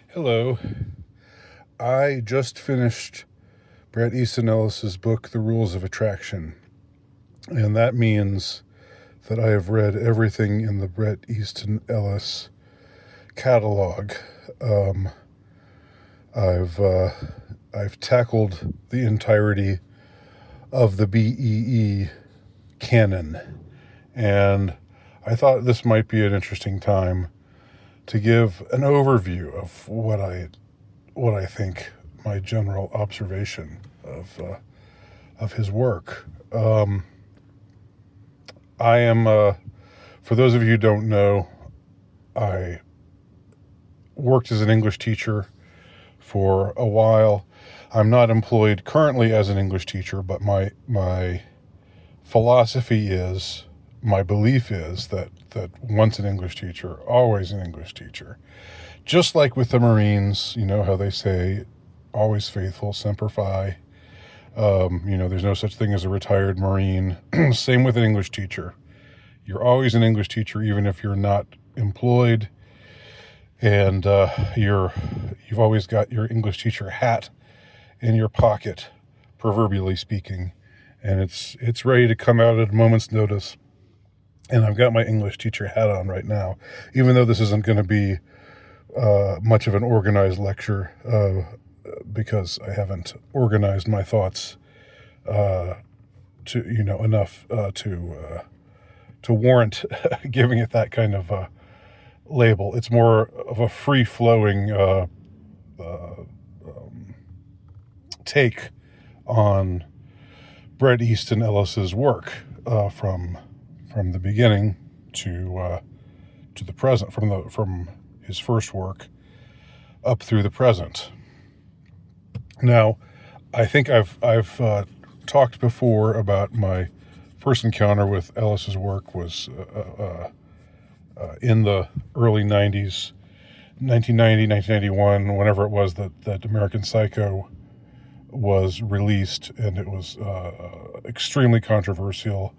Hello. I just finished Bret Easton Ellis's book, The Rules of Attraction. And that means that I have read everything in the Bret Easton Ellis catalog. Um, I've tackled the entirety of the BEE canon, and I thought this might be an interesting time to give an overview of what I think, my general observation of his work. I am, for those of you who don't know, I worked as an English teacher for a while. I'm not employed currently as an English teacher, but my philosophy is, my belief is that once an English teacher, always an English teacher. Just like with the Marines, you know how they say, always faithful, semper fi. There's no such thing as a retired Marine. Same with an English teacher. You're always an English teacher, even if you're not employed. And you've always got your English teacher hat in your pocket, proverbially speaking. And it's ready to come out at a moment's notice. And I've got my English teacher hat on right now, even though this isn't going to be much of an organized lecture, because I haven't organized my thoughts enough to warrant giving it that kind of label. It's more of a free-flowing take on Bret Easton Ellis's work from the beginning to the present, from his first work up through the present. Now, I think I've talked before about my first encounter with Ellis's work was in the early 90s, 1990, 1991, whenever it was that American Psycho was released, and it was extremely controversial,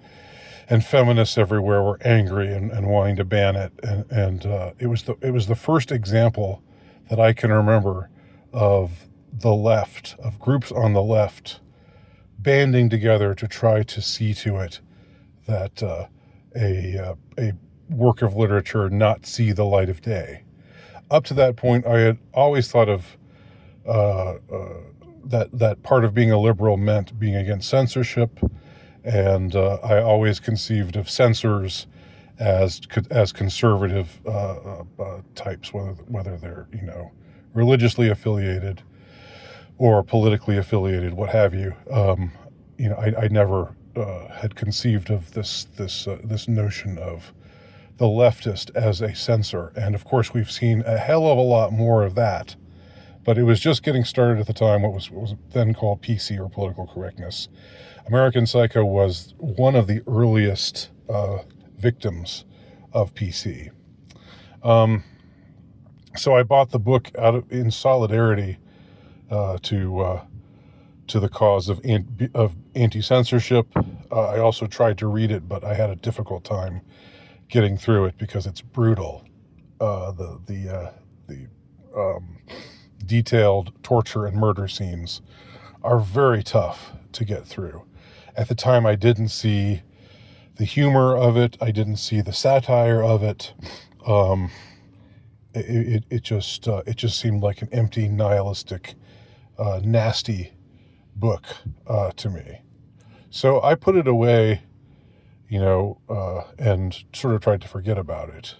and feminists everywhere were angry and wanting to ban it, and it was the first example that I can remember of the left, of groups on the left banding together to try to see to it that a work of literature not see the light of day. Up to that point, I had always thought of that part of being a liberal meant being against censorship, and I always conceived of censors as conservative types, whether they're religiously affiliated or politically affiliated, what have you. I never had conceived of this notion of the leftist as a censor, and of course we've seen a hell of a lot more of that. But it was just getting started at the time, what was then called PC, or political correctness. American Psycho was one of the earliest victims of PC. So I bought the book in solidarity to the cause of anti-censorship. I also tried to read it, but I had a difficult time getting through it because it's brutal. The detailed torture and murder scenes are very tough to get through. At the time, I didn't see the humor of it. I didn't see the satire of it. It just seemed like an empty, nihilistic, nasty book to me. So I put it away, and sort of tried to forget about it.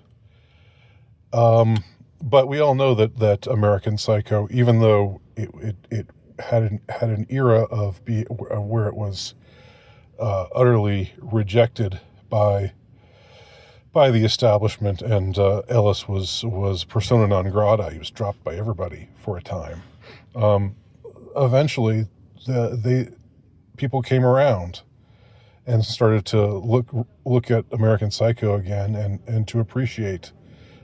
But we all know that American Psycho, even though it had an era of where it was utterly rejected by the establishment, and Ellis was persona non grata. He was dropped by everybody for a time. Eventually, people came around and started to look at American Psycho again, and to appreciate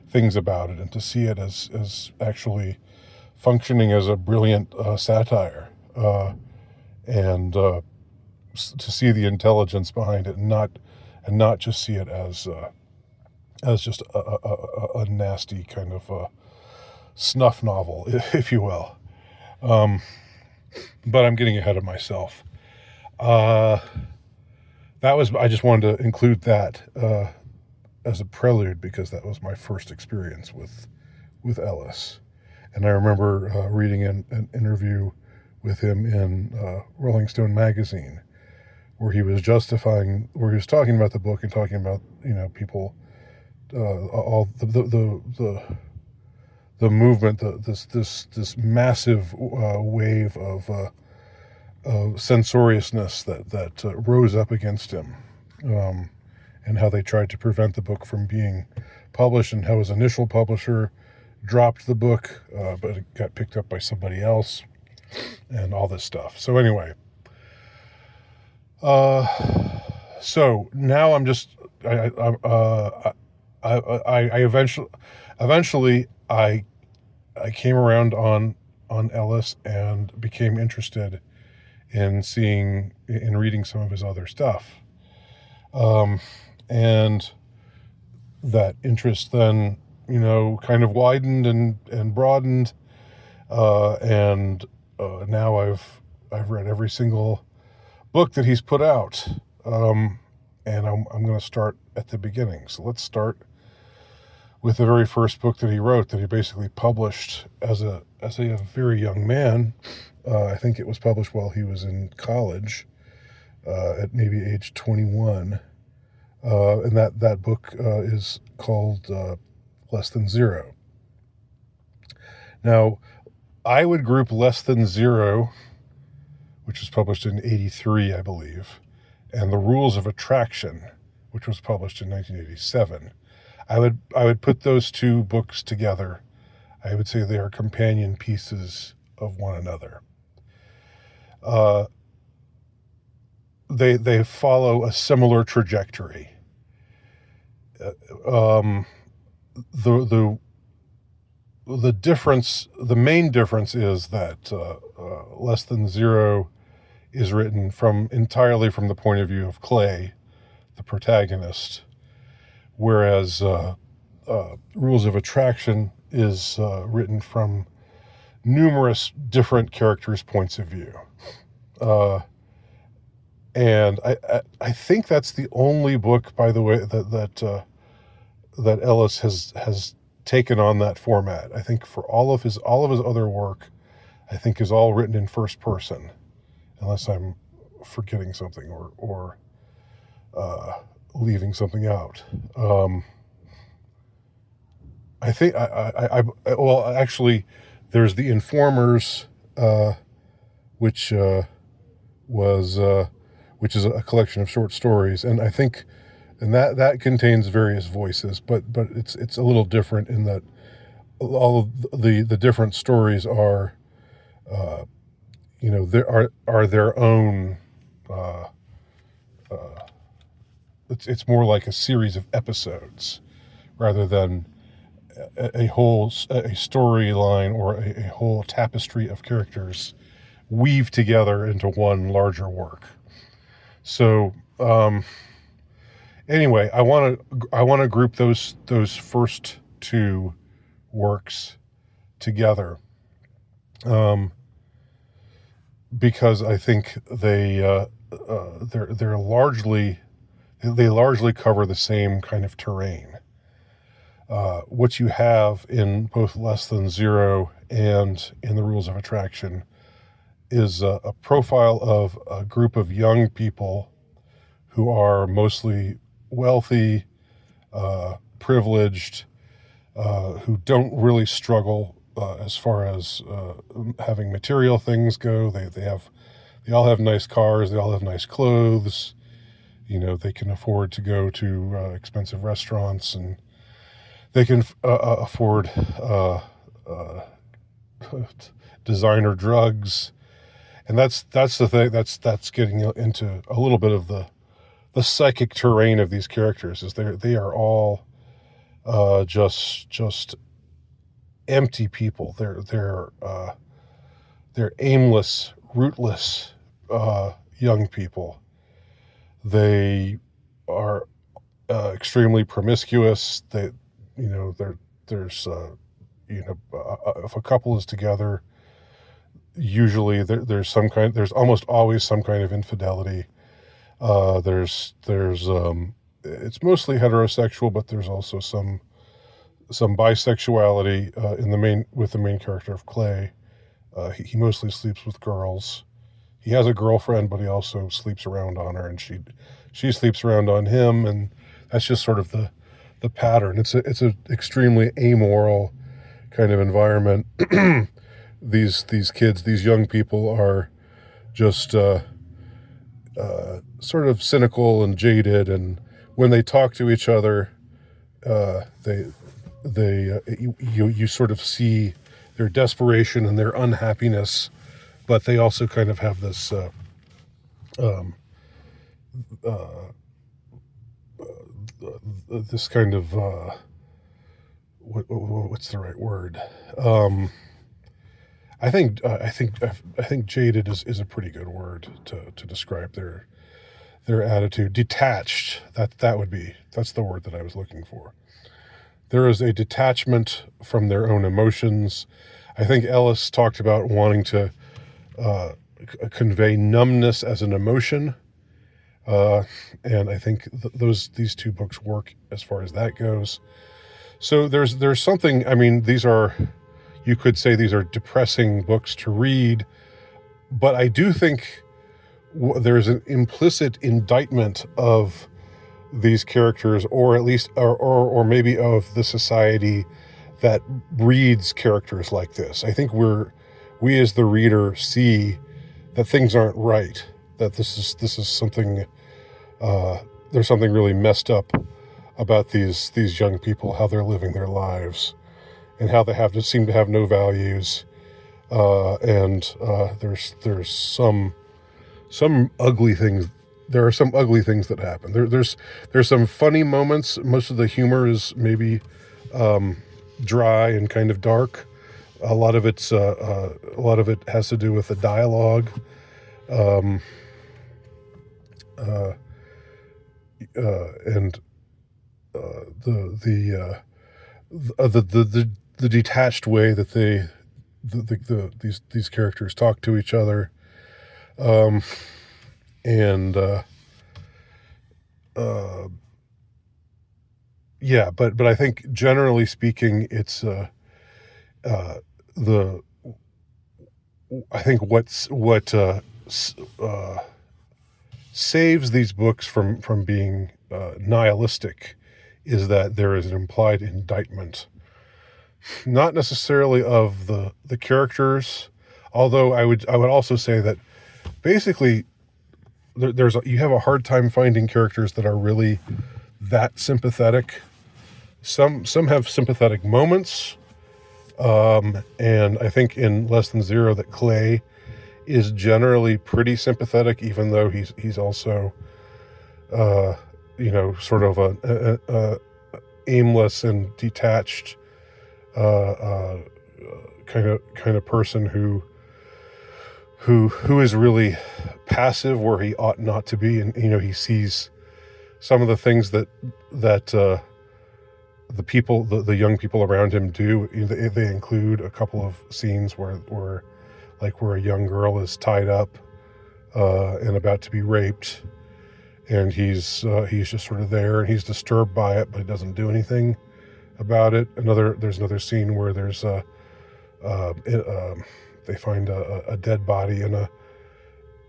things about it, and to see it as actually functioning as a brilliant satire, and to see the intelligence behind it, and not just see it as as just a nasty kind of snuff novel, if you will. But I'm getting ahead of myself. I just wanted to include that as a prelude, because that was my first experience with Ellis. And I remember reading an interview with him in Rolling Stone magazine, where he was talking about the book and talking about, people, all the movement, this massive wave of censoriousness that rose up against him, and how they tried to prevent the book from being published, and how his initial publisher dropped the book, but it got picked up by somebody else, and all this stuff. So anyway, so now I'm just I eventually I came around on Ellis and became interested in reading some of his other stuff, and that interest then, kind of widened and broadened, and now I've read every single book that he's put out, and I'm going to start at the beginning. So let's start with the very first book that he wrote, that he basically published as a very young man. I think it was published while he was in college, at maybe age 21. And that book is called Less Than Zero. Now, I would group Less Than Zero, which was published in 1983, I believe, and The Rules of Attraction, which was published in 1987. I would put those two books together. I would say they are companion pieces of one another. They follow a similar trajectory. The main difference is that Less Than Zero is written entirely from the point of view of Clay, the protagonist, whereas Rules of Attraction is written from numerous different characters' points of view. And I think that's the only book, by the way, that Ellis has taken on that format. I think for all of his other work, I think is all written in first person, unless I'm forgetting something or leaving something out. I think well, actually, there's The Informers, which is a collection of short stories, and I think, and that contains various voices, but it's a little different in that all of the different stories are, there are their own. It's more like a series of episodes rather than a storyline or a whole tapestry of characters weave together into one larger work. So anyway, I want to group those first two works together, because I think they largely cover the same kind of terrain. What you have in both Less Than Zero and in The Rules of Attraction is a profile of a group of young people who are mostly wealthy, privileged, who don't really struggle as far as having material things go. They all have nice cars, they all have nice clothes. They can afford to go to expensive restaurants, and they can afford designer drugs. And that's the thing that's getting into a little bit of the psychic terrain of these characters, is they are all just empty people. They're aimless, rootless young people. They are extremely promiscuous. They, there's if a couple is together, usually there's almost always some kind of infidelity. There's it's mostly heterosexual, but there's also some bisexuality with the main character of Clay. He mostly sleeps with girls. He has a girlfriend, but he also sleeps around on her, and she sleeps around on him, and that's just sort of the pattern. It's a extremely amoral kind of environment. These kids, these young people, are just sort of cynical and jaded, and when they talk to each other, you sort of see their desperation and their unhappiness, but they also kind of have this this kind of what's the right word? I think jaded is a pretty good word to describe their attitude. Detached. That's the word that I was looking for. There is a detachment from their own emotions. I think Ellis talked about wanting to convey numbness as an emotion, and I think these two books work as far as that goes. So there's something. I mean, you could say these are depressing books to read, but I do think there's an implicit indictment of these characters, or at least, or maybe of the society that breeds characters like this. I think we as the reader see that things aren't right, that this is something, there's something really messed up about these young people, how they're living their lives, and how they seem to have no values, and there's some ugly things. There are some ugly things that happen. There's some funny moments. Most of the humor is maybe dry and kind of dark. A lot of it has to do with the dialogue, and the detached way that these characters talk to each other, and yeah, but I think generally speaking, it's I think what saves these books from being nihilistic is that there is an implied indictment, not necessarily of the characters, although I would also say that basically you have a hard time finding characters that are really that sympathetic. Some have sympathetic moments, and I think in Less Than Zero that Clay is generally pretty sympathetic, even though he's also sort of a aimless and detached kind of person who is really passive where he ought not to be, and he sees some of the things that the young people around him do. They include a couple of scenes where a young girl is tied up and about to be raped, and he's just sort of there, and he's disturbed by it, but he doesn't do anything about it. There's another scene where there's they find a dead body in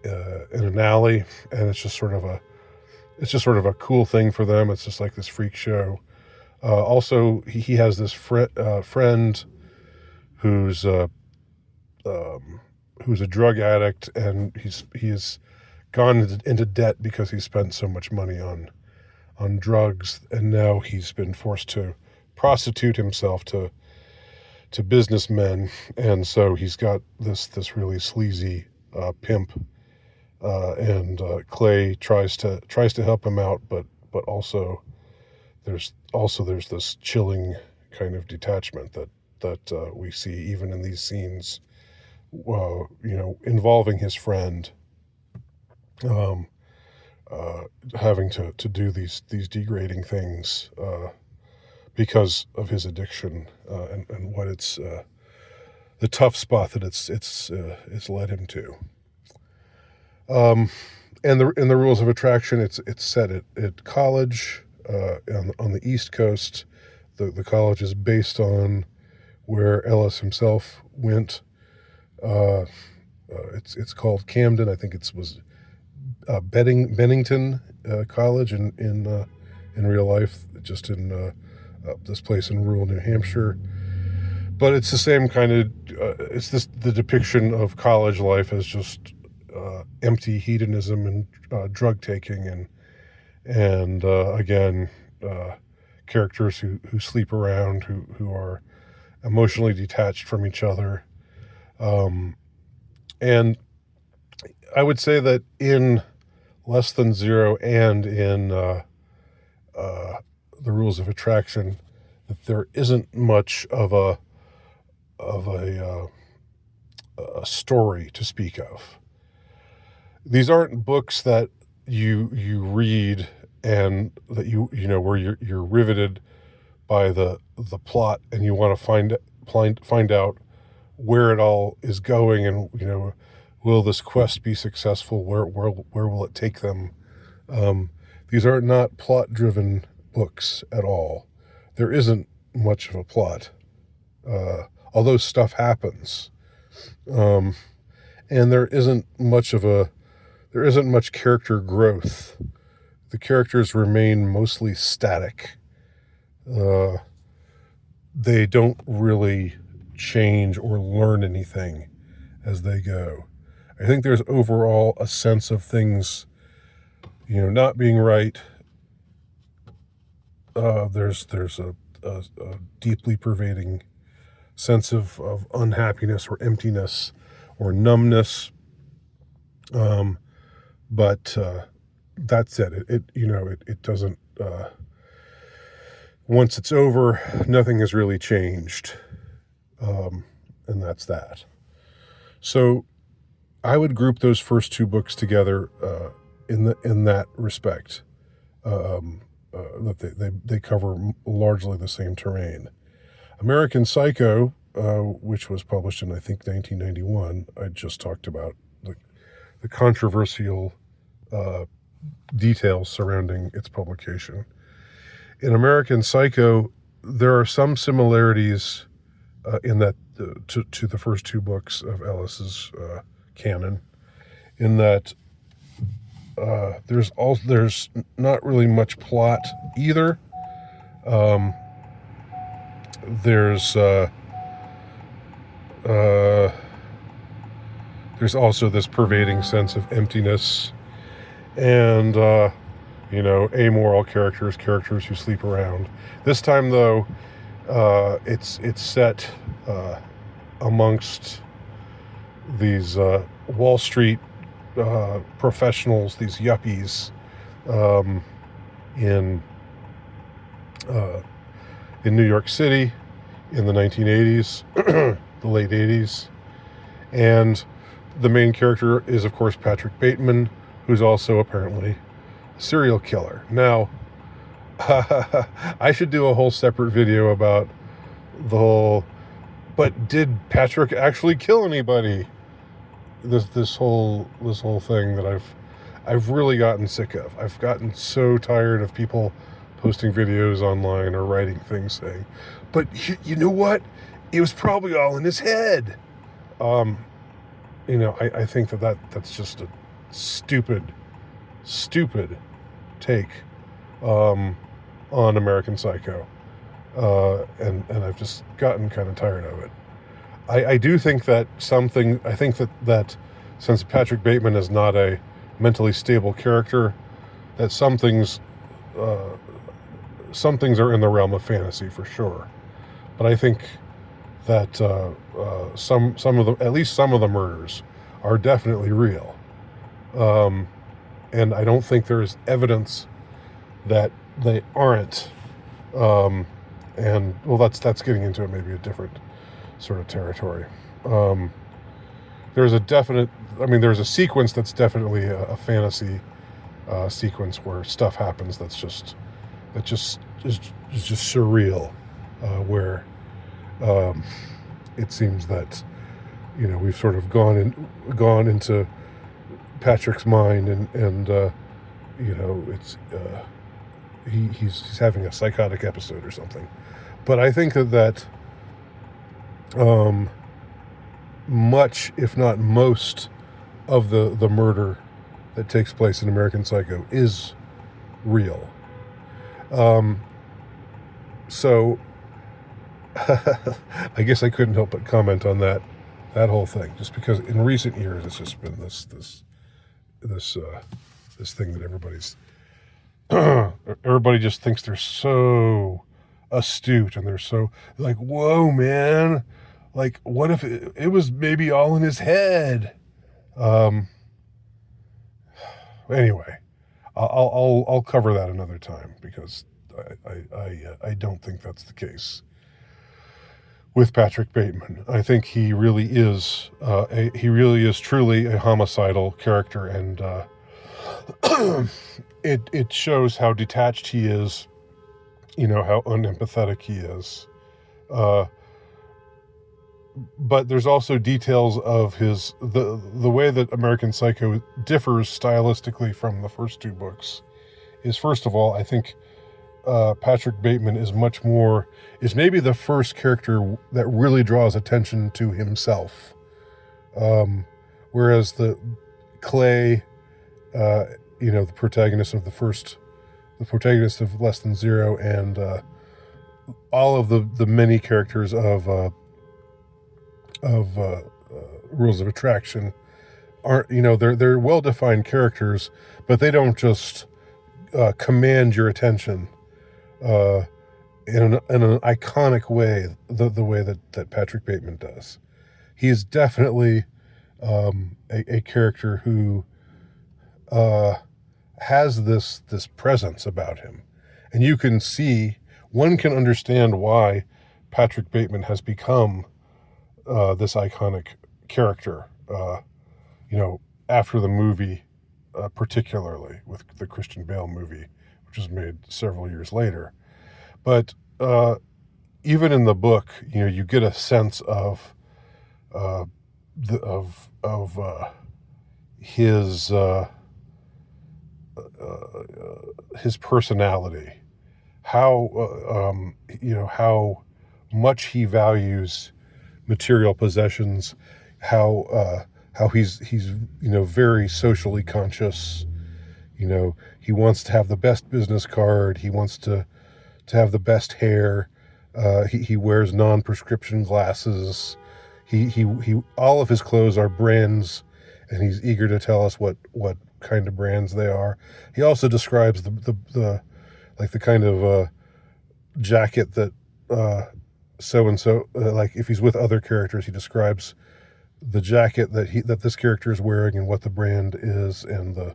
an alley, and it's just sort of a cool thing for them. It's just like this freak show. Also, he has this friend who's a drug addict, and he's gone into debt because he spent so much money on drugs, and now he's been forced to prostitute himself to businessmen, and so he's got this really sleazy pimp, and Clay tries to help him out, but also there's this chilling kind of detachment that we see even in these scenes, involving his friend. having to do these degrading things because of his addiction and what it's the tough spot that it's led him to. And in the rules of attraction, it's set at college on the East Coast. The college is based on where Ellis himself went. It's called Camden. I think it was Bennington College in real life, just in this place in rural New Hampshire. But it's the same kind of it's the depiction of college life as just empty hedonism and drug taking and again characters who sleep around, who are emotionally detached from each other. And I would say that in Less Than Zero and in the Rules of Attraction, that there isn't much of a story to speak of. These aren't books that you read and that you know where you're riveted by the plot and you want to find out where it all is going and will this quest be successful? Where will it take them? These are not plot-driven books at all. There isn't much of a plot, although stuff happens, and there isn't much character growth. The characters remain mostly static. They don't really change or learn anything as they go. I think there's overall a sense of things, not being right. There's a deeply pervading sense of unhappiness or emptiness or numbness. But that's it. It doesn't. Once it's over, nothing has really changed, and that's that. So, I would group those first two books together in that respect. That they cover largely the same terrain. American Psycho, which was published in I think 1991, I just talked about the controversial details surrounding its publication. In American Psycho, there are some similarities in that to the first two books of Ellis's canon, in that there's not really much plot either. There's also this pervading sense of emptiness and amoral characters who sleep around. This time though, it's set amongst these Wall Street professionals, these yuppies, in New York City in the 1980s, the late 80s. And the main character is, of course, Patrick Bateman, who's also apparently a serial killer. Now, I should do a whole separate video about but did Patrick actually kill anybody? This whole thing that I've really gotten sick of. I've gotten so tired of people posting videos online or writing things saying, but you know what? It was probably all in his head. I think that's just a stupid take on American Psycho. And I've just gotten kind of tired of it. I do think that that since Patrick Bateman is not a mentally stable character, that some things are in the realm of fantasy for sure. But I think that some of the, at least some of the murders are definitely real. And I don't think there is evidence that they aren't. And well, that's getting into maybe a different sort of territory. There's a sequence that's definitely a fantasy sequence where stuff happens that just is just surreal, where it seems that we've sort of gone into Patrick's mind, and it's he's having a psychotic episode or something. But I think that much, if not most, of the murder that takes place in American Psycho is real. So I guess I couldn't help but comment on that whole thing, just because in recent years it's just been this thing that everybody just thinks they're so astute, and they're so like, whoa, man, like, what if it was maybe all in his head? Anyway, I'll cover that another time, because I don't think that's the case with Patrick Bateman. I think he really is truly a homicidal character, and it shows how detached he is, how unempathetic he is. But there's also details of the way that American Psycho differs stylistically from the first two books. Is, first of all, I think Patrick Bateman is maybe the first character that really draws attention to himself. Whereas the Clay, the protagonist of the protagonist of Less Than Zero, and all of the many characters of Rules of Attraction aren't, they're well-defined characters, but they don't just command your attention in an iconic way, the way that Patrick Bateman does. He is definitely a character who has this presence about him, and one can understand why Patrick Bateman has become this iconic character, after the movie, particularly with the Christian Bale movie, which was made several years later. But even in the book, you get a sense of his personality, how much he values material possessions, how he's very socially conscious. He wants to have the best business card. He wants to have the best hair. He wears non-prescription glasses. He all of his clothes are brands, and he's eager to tell us what kind of brands they are. He also describes the kind of jacket that so-and-so, like if he's with other characters, he describes the jacket that this character is wearing and what the brand is, and the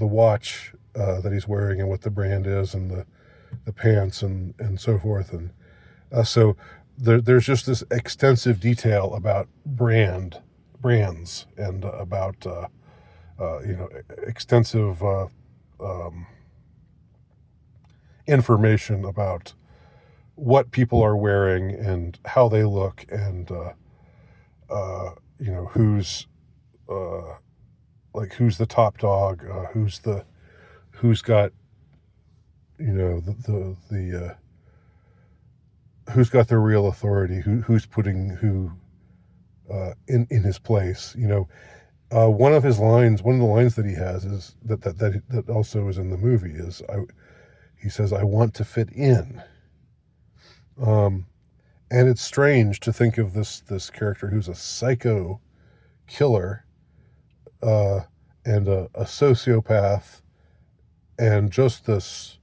watch that he's wearing and what the brand is, and the pants and so forth. And so there's just this extensive detail about brands, and about extensive information about what people are wearing and how they look, and who's the top dog, who's got who's got the real authority, who's putting who in his place. One of the lines that he has is that also is in the movie is, he says, "I want to fit in." And it's strange to think of this character who's a psycho killer, and a sociopath, and just this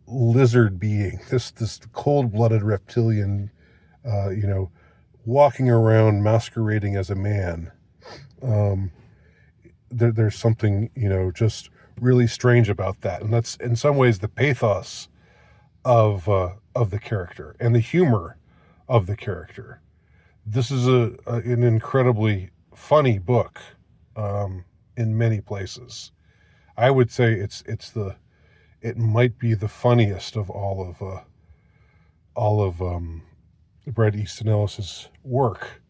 lizard being, this cold-blooded reptilian, walking around masquerading as a man. There's something, just really strange about that, and that's in some ways the pathos of the character and the humor of the character. This is an incredibly funny book in many places. I would say it might be the funniest of all of Bret Easton Ellis's work.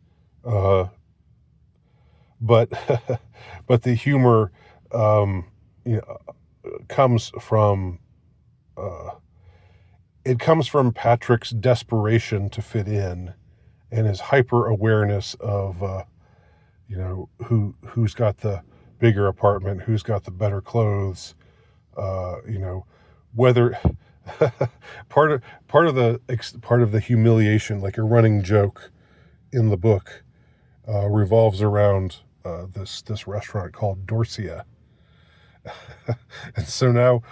But but the humor you know, comes from it comes from Patrick's desperation to fit in and his hyper awareness of who's got the bigger apartment, who's got the better clothes, whether part of the humiliation, like a running joke in the book, revolves around this restaurant called Dorsia. And so now,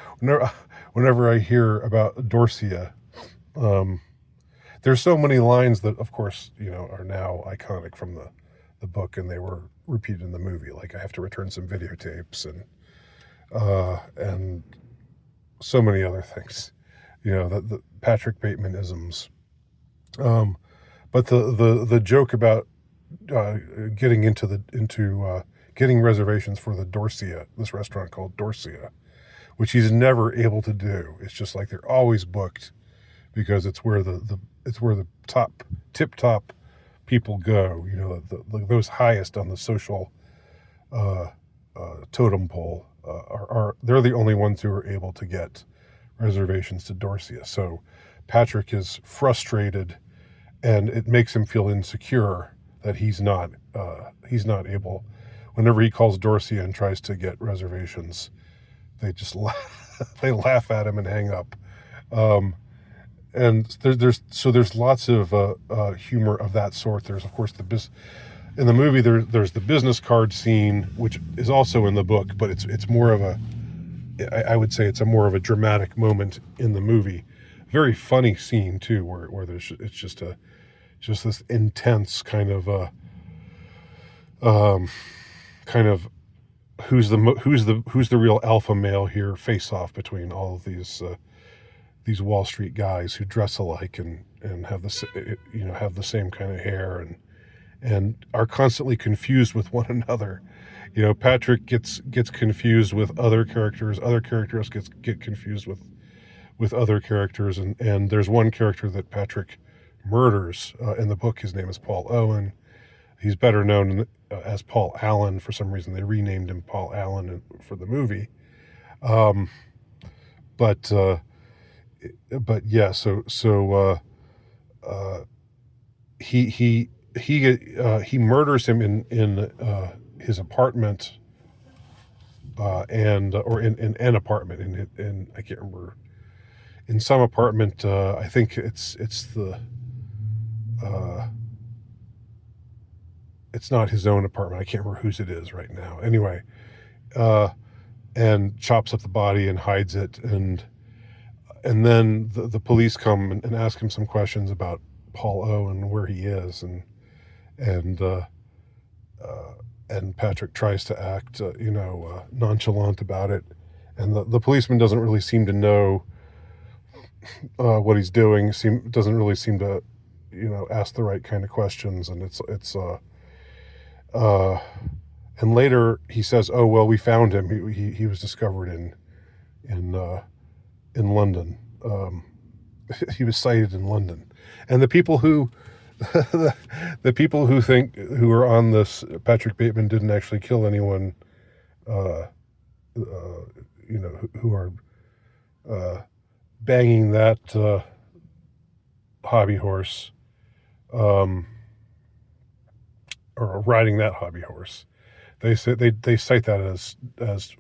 whenever I hear about Dorsia, there's so many lines that, of course, are now iconic from the book, and they were repeated in the movie. Like, I have to return some videotapes, and so many other things. The Patrick Bateman isms. But the joke about getting getting reservations for the Dorsia, this restaurant called Dorsia, which he's never able to do. It's just like they're always booked because it's where the tip top people go. Those highest on the social totem pole they're the only ones who are able to get reservations to Dorsia. So Patrick is frustrated, and it makes him feel insecure that he's not able. Whenever he calls Dorsia and tries to get reservations, they just they laugh at him and hang up. And there's lots of humor of that sort. There's, of course, in the movie there's the business card scene, which is also in the book, but it's more of I would say it's a more of a dramatic moment in the movie. Very funny scene too, where it's just this intense kind of who's the real alpha male here face off between all of these Wall Street guys who dress alike and have the same kind of hair and are constantly confused with one another. Patrick gets confused with other characters get confused with other characters, and there's one character that Patrick murders in the book. His name is Paul Owen. He's better known as Paul Allen. For some reason, they renamed him Paul Allen for the movie. But yeah, so he murders him in his apartment, or in an apartment in I can't remember, in some apartment. I think it's not his own apartment. I can't remember whose it is right now. Anyway, and chops up the body and hides it, and then the police come and ask him some questions about Paul Owen, where he is, and Patrick tries to act nonchalant about it, and the policeman doesn't really seem to know what he's doing. Doesn't really seem to ask the right kind of questions, and and later he says, "Oh well, we found him. He was discovered in London. He was sighted in London." And the people who the people who are on this, Patrick Bateman didn't actually kill anyone, who are banging that hobby horse, or riding that hobby horse. They say they cite that as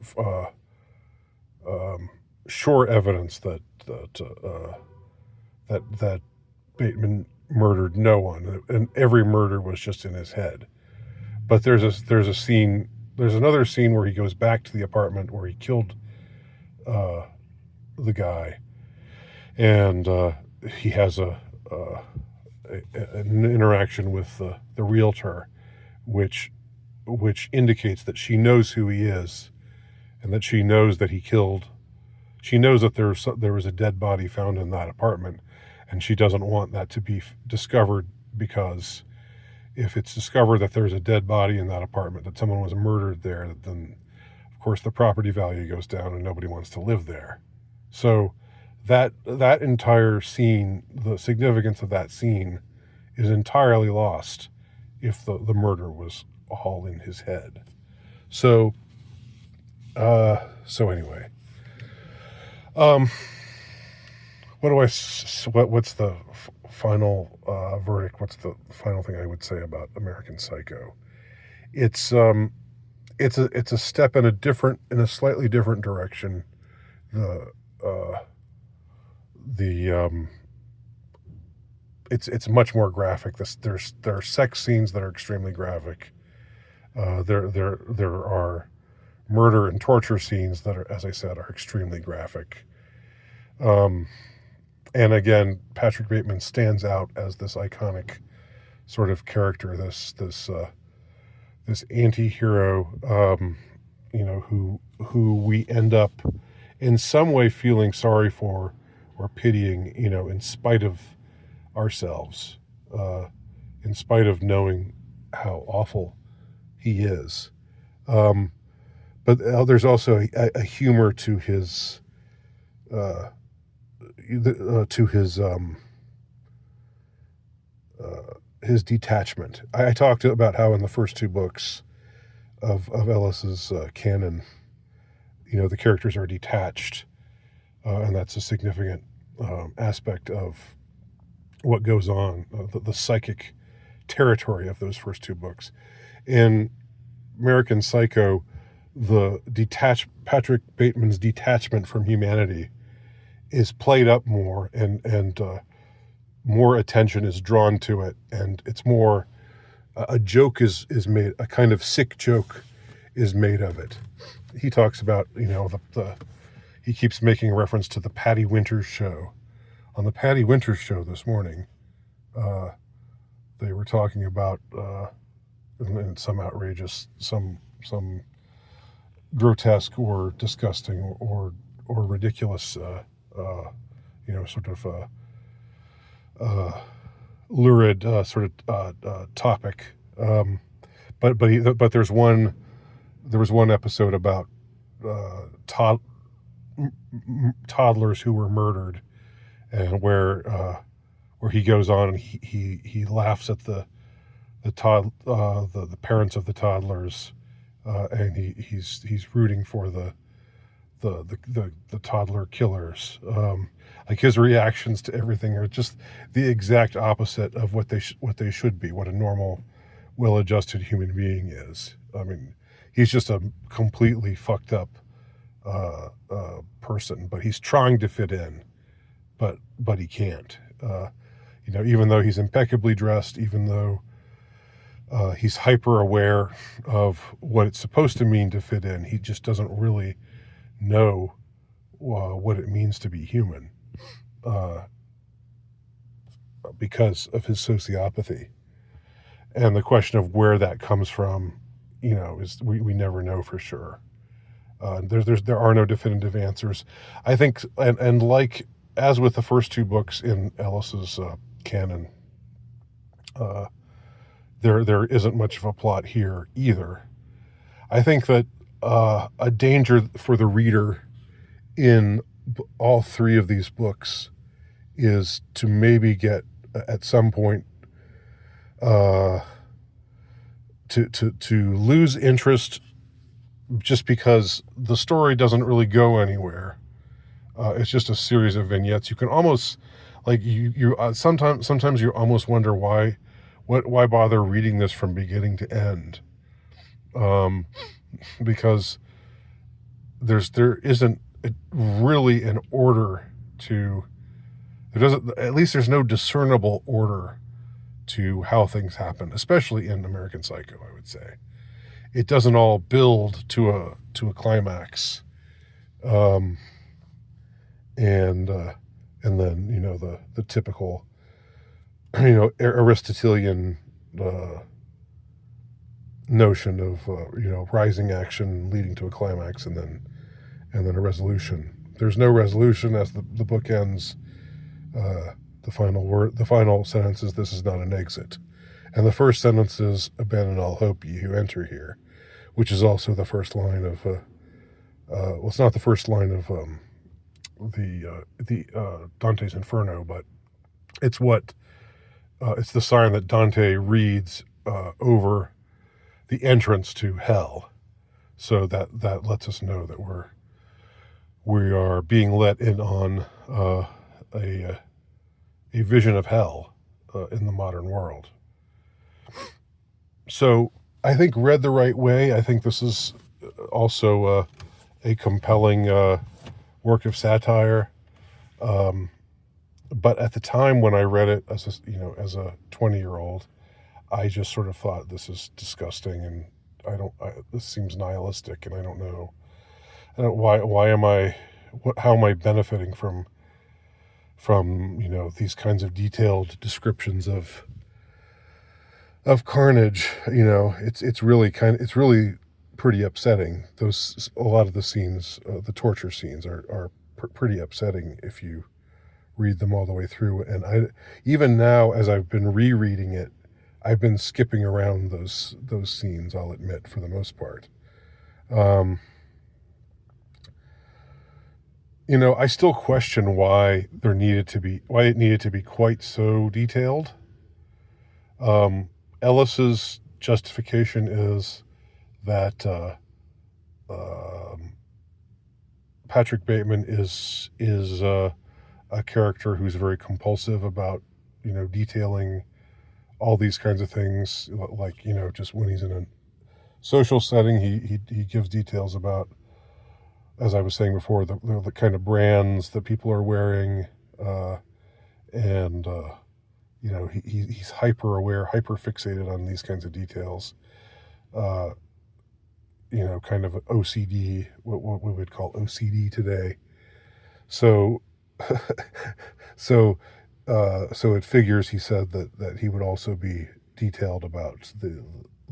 sure evidence that Bateman murdered no one, and every murder was just in his head. But there's another scene where he goes back to the apartment where he killed the guy, and he has an interaction with the realtor, which indicates that she knows who he is, and that she knows that he killed. She knows that there was a dead body found in that apartment, and she doesn't want that to be discovered because if it's discovered that there's a dead body in that apartment, that someone was murdered there, then of course the property value goes down and nobody wants to live there. So that entire scene, the significance of that scene, is entirely lost if the murder was all in his head. So anyway, what's the final verdict? What's the final thing I would say about American Psycho? It's a step in a slightly different direction. It's much more graphic. There are sex scenes that are extremely graphic. There are murder and torture scenes that are, as I said, are extremely graphic. And again, Patrick Bateman stands out as this iconic sort of character, this anti-hero, who we end up in some way feeling sorry for or pitying, in spite of ourselves, in spite of knowing how awful he is. But there's also a humor to his his detachment. I talked about how in the first two books of Ellis's canon, the characters are detached, and that's a significant aspect of what goes on, the psychic territory of those first two books. In American Psycho, Patrick Bateman's detachment from humanity is played up more, and more attention is drawn to it, and it's more a joke is made, a kind of sick joke is made of it. He talks about, he keeps making reference to the Patty Winters show. On the Patty Winters show this morning, they were talking about in some outrageous, some grotesque or disgusting or ridiculous, sort of lurid topic. But there was one episode about toddlers who were murdered, and where he goes on and he laughs at the parents of the toddlers, and he's rooting for the toddler killers. Like his reactions to everything are just the exact opposite of what they should be, what a normal, well-adjusted human being is. I mean, he's just a completely fucked up person, but he's trying to fit in, but he can't. Even though he's impeccably dressed, even though he's hyper aware of what it's supposed to mean to fit in, he just doesn't really know what it means to be human, because of his sociopathy. And the question of where that comes from, is we never know for sure. There are no definitive answers. I think, and like as with the first two books in Ellis's canon, there isn't much of a plot here either. I think that a danger for the reader in all three of these books is to maybe get at some point to lose interest just because the story doesn't really go anywhere. It's just a series of vignettes. You can almost, like, sometimes you almost wonder why bother reading this from beginning to end, because there isn't really an order to, there's no discernible order to how things happen, especially in American Psycho. I would say it doesn't all build to a climax, and then the typical Aristotelian notion of rising action leading to a climax and then a resolution. There's no resolution as the book ends. The final sentence is, "This is not an exit," And the first sentence is, "Abandon all hope, ye who enter here," which is also the first line of, well, it's not the first line of the Dante's Inferno, but it's what it's the sign that Dante reads over the entrance to hell. So that lets us know that we are being let in on a vision of hell in the modern world. So I think read the right way, I think this is also a compelling work of satire. But at the time when I read it as a 20-year-old, I just sort of thought, this is disgusting, and this seems nihilistic, and I don't know why am I, how am I benefiting from these kinds of detailed descriptions of carnage. It's really pretty upsetting. A lot of the scenes, the torture scenes, are pretty upsetting if you read them all the way through. And even now, as I've been rereading it, I've been skipping around those scenes, I'll admit, for the most part. I still question why it needed to be quite so detailed. Ellis's justification is that Patrick Bateman is a character who's very compulsive about detailing all these kinds of things, like just when he's in a social setting, he gives details about, as I was saying before, the kind of brands that people are wearing, and he's hyper aware, hyper fixated on these kinds of details. Kind of OCD, what we would call OCD today. So, so it figures, he said, that he would also be detailed about the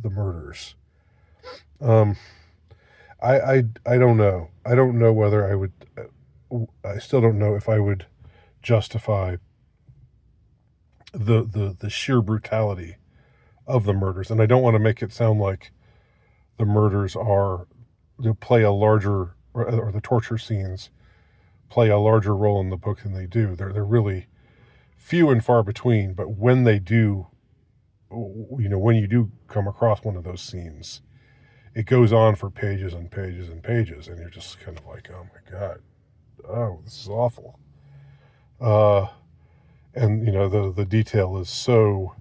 murders. I don't know. I don't know whether I would. I still don't know if I would justify the sheer brutality of the murders, and I don't want to make it sound like the murders play a larger, or the torture scenes play a larger role in the book than they do. They're really few and far between, but when they do, when you do come across one of those scenes, it goes on for pages and pages and pages, and you're just kind of like, oh my God, oh, this is awful. And the detail is so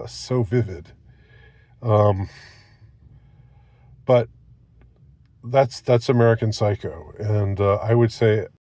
so vivid. But that's American Psycho, and I would say